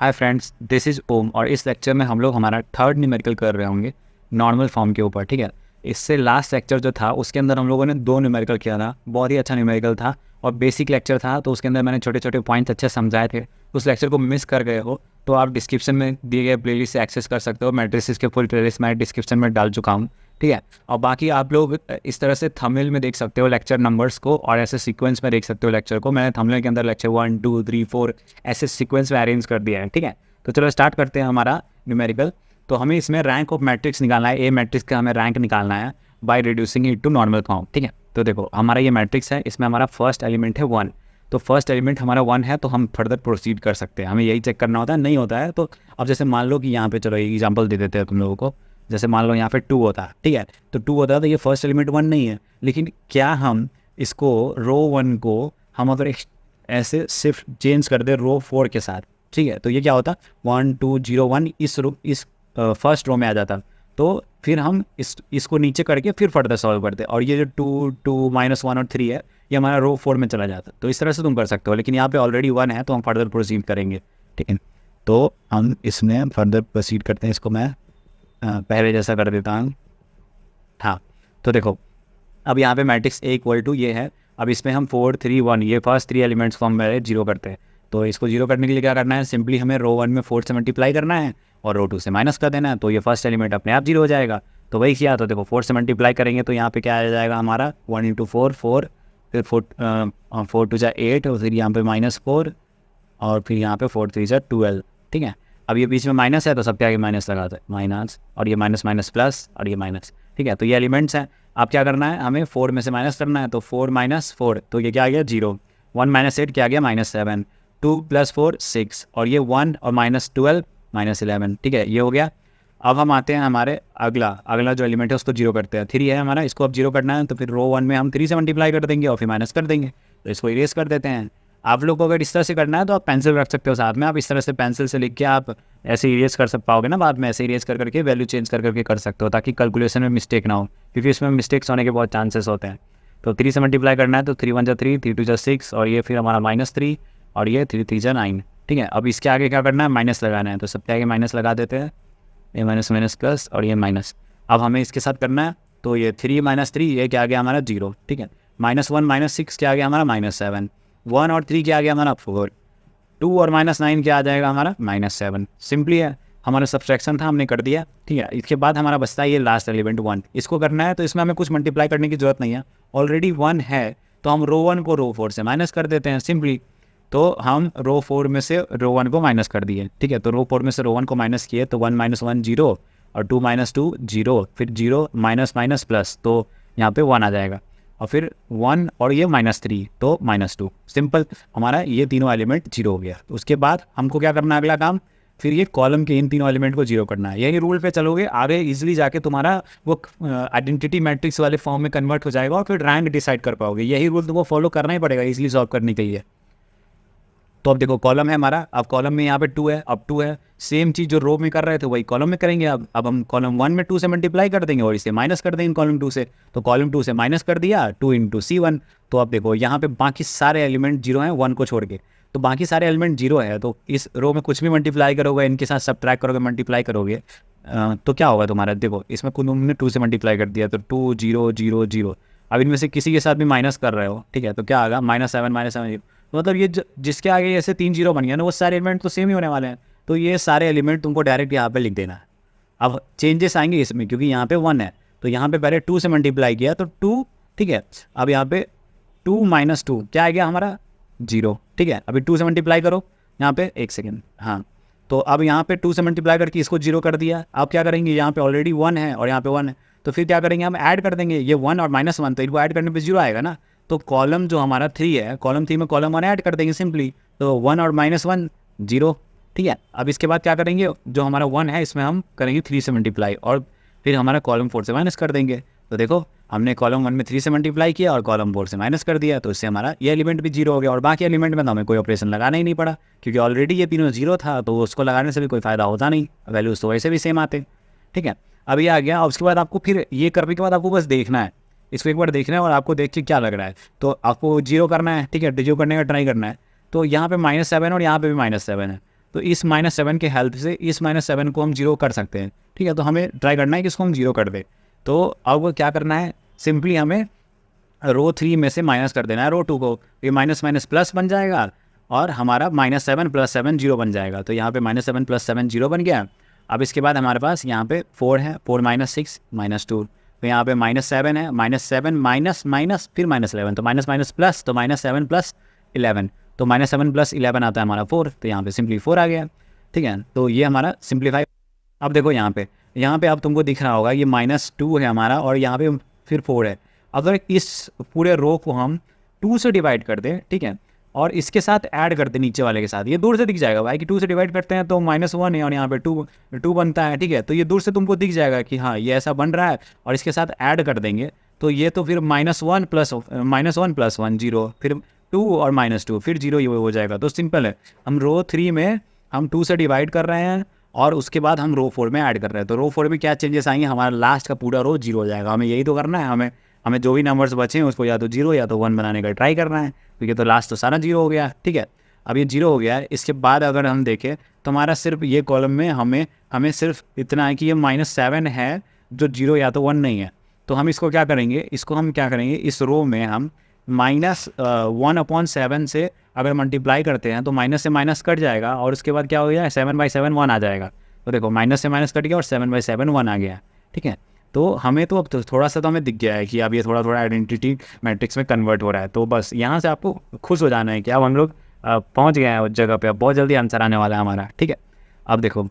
Hi friends, this is ओम और इस lecture में हम लोग हमारा थर्ड न्यूमेरिकल कर रहे होंगे नॉर्मल फॉर्म के ऊपर। ठीक है, इससे लास्ट लेक्चर जो था उसके अंदर हम लोगों ने दो न्यूमेरिकल किया था, बहुत ही अच्छा न्यूमेरिकल था और बेसिक लेक्चर था, तो उसके अंदर मैंने छोटे छोटे पॉइंट्स अच्छे समझाए थे। उस लेक्चर को मिस कर गए हो तो आप डिस्क्रिप्शन में दिए गए प्लेलिस्ट से एक्सेस कर सकते हो। मैट्रिसेस के फुल प्लेलिस्ट मैं डिस्क्रिप्शन में डाल चुका हूँ। ठीक है, और बाकी आप लोग इस तरह से थंबनेल में देख सकते हो लेक्चर नंबर्स को और ऐसे सीक्वेंस में देख सकते हो लेक्चर को। मैंने थंबनेल के अंदर लेक्चर 1 2 3 4 ऐसे सीक्वेंस में अरेंज कर दिया है। ठीक है, तो चलो स्टार्ट करते हैं हमारा न्यूमेरिकल। तो हमें इसमें रैंक ऑफ मैट्रिक्स निकालना है, ए मैट्रिक्स का हमें रैंक निकालना है by reducing it to normal form. ठीक है, तो देखो हमारा ये मैट्रिक्स है, इसमें हमारा फर्स्ट एलिमेंट है 1। तो फर्स्ट एलिमेंट हमारा 1 है तो हम फर्दर प्रोसीड कर सकते हैं, हमें यही चेक करना होता है। नहीं होता है तो अब जैसे मान लो कि यहाँ पे चलो एग्जाम्पल दे देते हैं तुम लोगों को। जैसे मान लो यहाँ पे 2 होता है, ठीक है, तो 2 होता है तो ये फर्स्ट एलिमेंट 1 नहीं है, लेकिन क्या हम इसको रो 1 को हम अगर ऐसे सिर्फ चेंज कर दे रो 4 के साथ, ठीक है, तो ये क्या होता 1 2 0 1 इस फर्स्ट रो में आ जाता। तो फिर हम इसको नीचे करके फिर फर्दर सॉल्व करते, और ये जो 2 2 -1 और 3 है ये हमारा रो 4 में चला जाता। तो इस तरह से तुम कर सकते हो, लेकिन यहाँ पे ऑलरेडी 1 है तो हम फर्दर प्रोसीड करेंगे। ठीक है, तो हम इसमें फर्दर प्रोसीड करते हैं। इसको मैं पहले जैसा कर देता हूँ। हाँ, तो देखो अब यहाँ पे मैट्रिक्स ए इक्वल टू ये है। अब इसमें हम 4 3 1 ये फर्स्ट 3 एलिमेंट्स को हम पहले जीरो करते हैं। तो इसको जीरो करने के लिए क्या करना है, सिंपली हमें रो 1 में 4 से मल्टीप्लाई करना है और रो 2 से माइनस कर देना है, तो ये फर्स्ट एलिमेंट अपने आप जीरो हो जाएगा। तो वही किया, तो देखो 4 से मल्टीप्लाई करेंगे तो यहाँ पे क्या आ जाएगा हमारा 1 × 4 4, फिर 4 2 जा 8 और फिर यहाँ पे -4 और फिर यहाँ पे 4 3 जा 12। ठीक है, अब ये बीच में माइनस है तो सबके आगे माइनस लगाते हैं, माइनस, और ये माइनस माइनस प्लस और ये माइनस। ठीक है, तो ये एलिमेंट्स हैं। अब क्या करना है, हमें 4 में से माइनस करना है, तो 4 - 4 तो ये क्या आ गया 0, 1 - 8 क्या आ गया -7, 2 + 4 6 और ये 1 और -12 -11। ठीक है, ये हो गया। अब हम आते हैं हमारे अगला जो एलिमेंट है उसको जीरो करते हैं। 3 है हमारा, इसको अब जीरो करना है, तो फिर रो 1 में हम 3 से मल्टीप्लाई कर देंगे और फिर माइनस कर देंगे, तो इसको इरेज कर देते हैं। आप लोग को अगर इस तरह से करना है तो आप पेंसिल रख सकते हो साथ में, आप इस तरह से पेंसिल से लिख के आप ऐसे इरेज कर पाओगे ना, बाद में ऐसे इरेज कर करके वैल्यू चेंज कर करके कर सकते हो, ताकि कैलकुलेशन में मिस्टेक ना हो, क्योंकि इसमें मिस्टेक्स होने के बहुत चांसेस होते हैं। तो 3 से मल्टीप्लाई करना है, तो 3 1 जा 3, 3 2 जा 6 और ये फिर हमारा -3 और ये 3 3 जा 9। ठीक है, अब इसके आगे क्या करना है, माइनस लगाना है, तो सबके आगे माइनस लगा देते हैं, ये माइनस माइनस प्लस और ये माइनस। अब हमें इसके साथ करना है, तो ये 3 - 3 ये क्या आ गया हमारा 0। ठीक है, -1 -6 क्या आ गया हमारा -7, 1 और 3 क्या आ गया हमारा 4, 2 और -9 क्या आ जाएगा हमारा -7। सिंपली है, हमारा सब्सट्रैक्शन था हमने कर दिया। ठीक है, इसके बाद हमारा बचता है ये लास्ट एलिमेंट 1, इसको करना है, तो इसमें हमें कुछ मल्टीप्लाई करने की जरूरत नहीं है, ऑलरेडी 1 है, तो हम रो 1 को रो 4 से माइनस कर देते हैं सिंपली। तो हम रो 4 में से रो 1 को माइनस कर दिए। ठीक है, तो रो 4 में से रो 1 को माइनस किए, तो 1 - 1 0 और 2 - 2 0, फिर 0 माइनस माइनस प्लस, तो यहाँ पे 1 आ जाएगा, और फिर 1 और ये -3 तो -2। सिंपल, हमारा ये तीनों एलिमेंट जीरो हो गया। तो उसके बाद हमको क्या करना है, अगला काम, फिर ये कॉलम के इन तीनों एलिमेंट को जीरो करना है। यही रूल पे चलोगे आगे इजीली जाके तुम्हारा वो आइडेंटिटी मैट्रिक्स वाले फॉर्म में कन्वर्ट हो जाएगा और फिर रैंक डिसाइड कर पाओगे। यही रूल तुमको फॉलो करना ही पड़ेगा इजीली सॉल्व करने के लिए। तो अब देखो कॉलम है हमारा, अब कॉलम में यहाँ पे 2 है, अब 2 है, सेम चीज़ जो रो में कर रहे थे वही कॉलम में करेंगे। अब हम कॉलम 1 में 2 से मल्टीप्लाई कर देंगे और इसे माइनस कर देंगे कॉलम 2 से, तो कॉलम 2 से माइनस कर दिया 2 × C1। तो अब देखो यहाँ पे बाकी सारे एलिमेंट जीरो हैं 1 को छोड़ के, तो बाकी सारे एलिमेंट जीरो है, तो इस रो में कुछ भी मल्टीप्लाई करोगे, इनके साथ सब्ट्रैक्ट करोगे, मल्टीप्लाई करोगे, तो क्या होगा तुम्हारा, देखो इसमें तुमने 2 से मल्टीप्लाई कर दिया तो 2 0 0 0। अब इनमें से किसी के साथ भी माइनस कर रहे हो, ठीक है, तो क्या आएगा -7 -7 0। मतलब ये जिसके आगे ऐसे 3 0 बन गया ना, वो सारे एलिमेंट तो सेम ही होने वाले हैं, तो ये सारे एलिमेंट तुमको डायरेक्ट यहाँ पे लिख देना है। अब चेंजेस आएंगे इसमें, क्योंकि यहाँ पे 1 है, तो यहाँ पे पहले 2 से मल्टीप्लाई किया तो 2, ठीक है, अब यहाँ पे 2 - 2 क्या आ गया हमारा 0। ठीक है, अभी 2 से मल्टीप्लाई करो, यहाँ पे 1 सेकेंड, हाँ, तो अब यहाँ पे 2 से मल्टीप्लाई करके इसको जीरो कर दिया। अब क्या करेंगे, यहाँ पे ऑलरेडी 1 है और यहाँ पे 1 है, तो फिर क्या करेंगे, हम ऐड कर देंगे ये 1 और -1, तो इनको ऐड करने पे 0 आएगा ना, तो कॉलम जो हमारा 3 है, कॉलम 3 में कॉलम 1 ऐड कर देंगे सिंपली, तो 1 और -1 0। ठीक है, अब इसके बाद क्या करेंगे, जो हमारा 1 है इसमें हम करेंगे 3 से मल्टीप्लाई और फिर हमारा कॉलम 4 से माइनस कर देंगे। तो देखो हमने कॉलम 1 में 3 से मल्टीप्लाई किया और कॉलम 4 से माइनस कर दिया, तो इससे हमारा ये एलिमेंट भी जीरो हो गया और बाकी एलिमेंट में तो हमें कोई ऑपरेशन लगाना ही नहीं पड़ा, क्योंकि ऑलरेडी ये तीनों जीरो था, तो उसको लगाने से भी कोई फ़ायदा होता नहीं, वैल्यूज़ तो वैसे भी सेम आते। ठीक है, अब ये आ गया, और उसके बाद आपको फिर ये करने के बाद आपको बस देखना है, इसको एक बार देखना है और आपको देख के क्या लग रहा है, तो आपको जीरो करना है। ठीक है, जीरो करने का ट्राई करना है, तो यहाँ पे -7 और यहाँ पे भी -7 है, तो इस -7 के हेल्प से इस -7 को हम जीरो कर सकते हैं, ठीक है। तो हमें ट्राई करना है कि इसको हम जीरो कर दें। तो अब क्या करना है, सिंपली हमें रो 3 में से माइनस कर देना है रो 2 को, ये माइनस माइनस प्लस बन जाएगा और हमारा -7 + 7 जीरो बन जाएगा। तो यहाँ पे -7 + 7 जीरो बन गया। अब इसके बाद हमारे पास यहाँ पे 4 है, 4 - 6 -2, तो यहाँ पे -7 है, -7 माइनस माइनस फिर -11, तो माइनस माइनस प्लस, तो -7 + 11, तो -7 + 11 आता है हमारा 4, तो यहाँ पे सिंपली 4 आ गया, ठीक है। तो ये हमारा सिंप्लीफाई। अब देखो यहाँ पे अब तुमको दिख रहा होगा ये -2 है हमारा और यहाँ पे फिर 4 है। अगर इस पूरे रो को हम 2 से डिवाइड कर दें, ठीक है, और इसके साथ ऐड कर दें नीचे वाले के साथ, ये दूर से दिख जाएगा भाई कि 2 से डिवाइड करते हैं तो -1 है और यहाँ पे 2 बनता है, ठीक है। तो ये दूर से तुमको दिख जाएगा कि हाँ ये ऐसा बन रहा है, और इसके साथ ऐड कर देंगे तो ये तो फिर -1 + 1 जीरो, फिर 2 और -2 फिर जीरो, ये हो जाएगा। तो सिंपल है, हम रो 3 में हम 2 से डिवाइड कर रहे हैं और उसके बाद हम रो 4 में ऐड कर रहे हैं। तो रो 4 में क्या चेंजेस आएंगे, हमारा लास्ट का पूरा रो जीरो हो जाएगा। हमें यही तो करना है, हमें जो भी नंबर्स बचे हैं उसको या तो जीरो या तो 1 बनाने का ट्राई करना है, क्योंकि तो लास्ट तो सारा जीरो हो गया, ठीक है। अब ये जीरो हो गया है, इसके बाद अगर हम देखें तो हमारा सिर्फ ये कॉलम में हमें सिर्फ इतना है कि ये -7 है जो जीरो या तो 1 नहीं है। तो हम इसको क्या करेंगे, इस रो में हम -1/7 से अगर मल्टीप्लाई करते हैं तो माइनस से माइनस कट जाएगा और उसके बाद क्या हो गया, 7/7 1 आ जाएगा। तो देखो माइनस से माइनस कट गया और 7/7 1 आ गया, ठीक है। तो हमें तो अब तो थोड़ा सा तो हमें दिख गया है कि अब ये थोड़ा थोड़ा आइडेंटिटी मैट्रिक्स में कन्वर्ट हो रहा है। तो बस यहाँ से आपको खुश हो जाना है कि अब हम लोग पहुँच गए हैं उस जगह पे, अब बहुत जल्दी आंसर आने वाला है हमारा, ठीक है। अब देखो,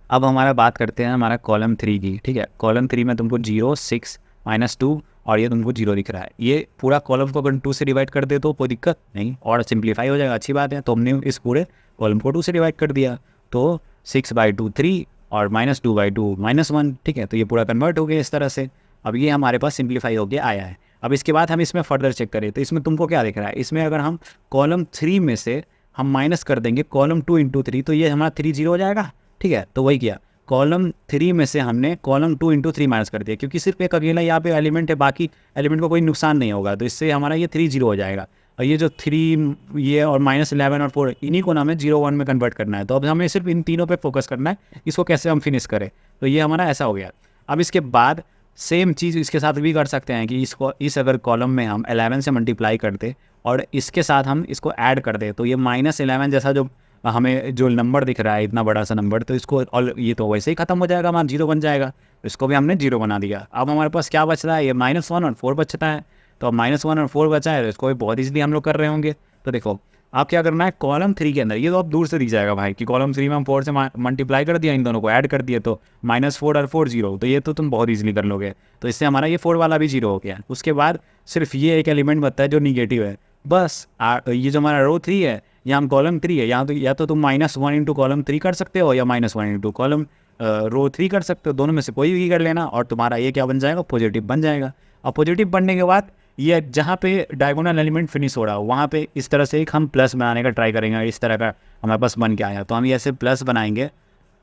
अब हमारा बात करते हैं हमारा कॉलम 3 की, ठीक है। कॉलम 3 में तुमको 0 6 -2 और ये तुमको 0 दिख रहा है। ये पूरा कॉलम को अगर 2 से डिवाइड कर दे तो कोई दिक्कत नहीं और सिंप्लीफाई हो जाएगा, अच्छी बात है। तो हमने इस पूरे कॉलम को 2 से डिवाइड कर दिया, तो 6/2 3 और -2/2 -1, ठीक है। तो ये पूरा कन्वर्ट हो गया इस तरह से। अब ये हमारे पास सिंप्लीफाई हो गया आया है। अब इसके बाद हम इसमें फर्दर चेक करें तो इसमें तुमको क्या दिख रहा है, इसमें अगर हम कॉलम 3 में से हम माइनस कर देंगे कॉलम 2 × 3 तो ये हमारा 3 0 हो जाएगा, ठीक है। तो वही किया, कॉलम 3 में से हमने कॉलम 2 × 3 माइनस कर दिया, क्योंकि सिर्फ एक अकेला यहाँ पे एलिमेंट है, बाकी एलिमेंट को कोई नुकसान नहीं होगा, तो इससे हमारा ये 3 0 हो जाएगा। और ये जो 3 ये और -11 और 4 इन्हीं को हमें 0 1 में कन्वर्ट करना है। तो अब हमें सिर्फ इन तीनों पे फोकस करना है, इसको कैसे हम फिनिश करें। तो ये हमारा ऐसा हो गया। अब इसके बाद सेम चीज़ इसके साथ भी कर सकते हैं कि इस अगर कॉलम में हम 11 से मल्टीप्लाई कर दे और इसके साथ हम इसको ऐड कर दे, तो ये -11 जैसा जो हमें जो नंबर दिख रहा है इतना बड़ा सा नंबर, तो इसको और ये तो वैसे ही ख़त्म हो जाएगा, हमारा 0 बन जाएगा। तो इसको भी हमने 0 बना दिया। अब हमारे पास क्या बच रहा है, ये -1 और 4 बचता है। तो अब -1 और 4 बचा है, तो इसको भी बहुत ईजिली हम लोग कर रहे होंगे। तो देखो आप क्या करना है, कॉलम 3 के अंदर ये तो अब दूर से दिख जाएगा भाई कि कॉलम 3 में हम 4 से मल्टीप्लाई कर दिया, इन दोनों को ऐड कर दिए, तो -4 और 4 0, तो ये तो तुम बहुत ईजिली कर लोगे। तो इससे हमारा ये 4 वाला भी 0 हो गया। उसके बाद सिर्फ ये एक एलिमेंट बचता है जो निगेटिव है, बस ये जो हमारा रो 3 है, यहाँ हम कॉलम 3 है, यहाँ तो या तो तुम -1 × कॉलम 3 कर सकते हो या -1 × कॉलम रो 3 कर सकते हो, दोनों में से कोई भी कर लेना और तुम्हारा ये क्या बन जाएगा, पॉजिटिव बन जाएगा। और पॉजिटिव बनने के बाद ये जहाँ पे डायगोनल एलिमेंट फिनिश हो रहा हो वहाँ पे इस तरह से एक हम प्लस बनाने का ट्राई करेंगे। इस तरह का हमारे पास बन के आया, तो हम ये ऐसे प्लस बनाएंगे,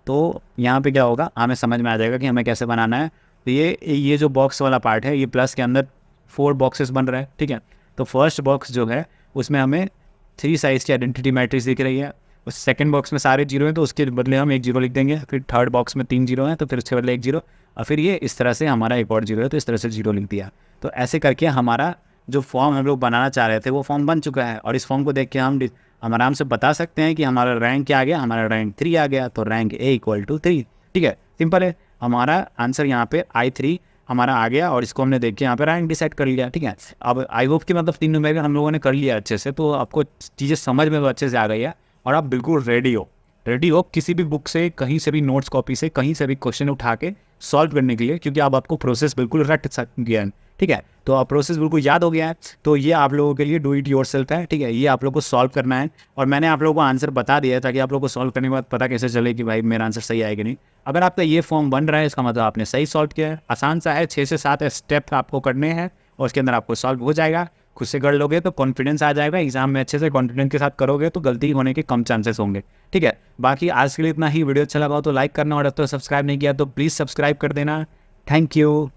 तो यहाँ पे क्या होगा हमें समझ में आ जाएगा कि हमें कैसे बनाना है। तो ये जो बॉक्स वाला पार्ट है, ये प्लस के अंदर 4 बॉक्सेस बन रहे हैं, ठीक है। तो फर्स्ट बॉक्स जो है उसमें हमें 3 साइज़ की आइडेंटिटी मैट्रिक्स दिख रही है। उस सेकंड बॉक्स में सारे 0 हैं, तो उसके बदले हम एक 0 लिख देंगे। फिर थर्ड बॉक्स में 3 0 हैं, तो फिर उसके बदले एक 0, और फिर ये इस तरह से हमारा एक और 0 है, तो इस तरह से 0 लिख दिया। तो ऐसे करके हमारा जो फॉर्म हम लोग बनाना चाह रहे थे वो फॉर्म बन चुका है। और इस फॉर्म को देख के हम आराम से बता सकते हैं कि हमारा रैंक क्या आ गया, हमारा रैंक 3 आ गया। तो रैंक A = 3, ठीक है, सिंपल है। हमारा आंसर यहाँ पे I3 हमारा आ गया और इसको हमने देख के यहाँ पे रैंक डिसाइड कर लिया, ठीक है। अब आई होप कि मतलब 3 न्यूमेरिकल हम लोगों ने कर लिया अच्छे से, तो आपको चीज़ें समझ में तो अच्छे से आ गई है और आप बिल्कुल रेडी हो किसी भी बुक से, कहीं से भी नोट्स कॉपी से, कहीं से भी क्वेश्चन उठा के सॉल्व करने के लिए, क्योंकि अब आपको प्रोसेस बिल्कुल रट गया है, ठीक है। तो अब प्रोसेस बिल्कुल याद हो गया है, तो ये आप लोगों के लिए डू इट योरसेल्फ है, ठीक है। ये आप लोगों को सॉल्व करना है और मैंने आप लोगों को आंसर बता दिया है ताकि आप लोगों को सॉल्व करने के बाद पता कैसे चले कि भाई मेरा आंसर सही आएगा नहीं। अगर आपका ये फॉर्म बन रहा है इसका मतलब आपने सही सॉल्व किया है। आसान सा है, 6 से 7 स्टेप आपको करने हैं और उसके अंदर आपको सॉल्व हो जाएगा। खुद से कर लोगे तो कॉन्फिडेंस आ जाएगा, एग्जाम में अच्छे से कॉन्फिडेंस के साथ करोगे तो गलती होने के कम चांसेस होंगे, ठीक है। बाकी आज के लिए इतना ही। वीडियो अच्छा लगा हो तो लाइक करना और अब तो सब्सक्राइब नहीं किया तो प्लीज़ सब्सक्राइब कर देना। Thank you.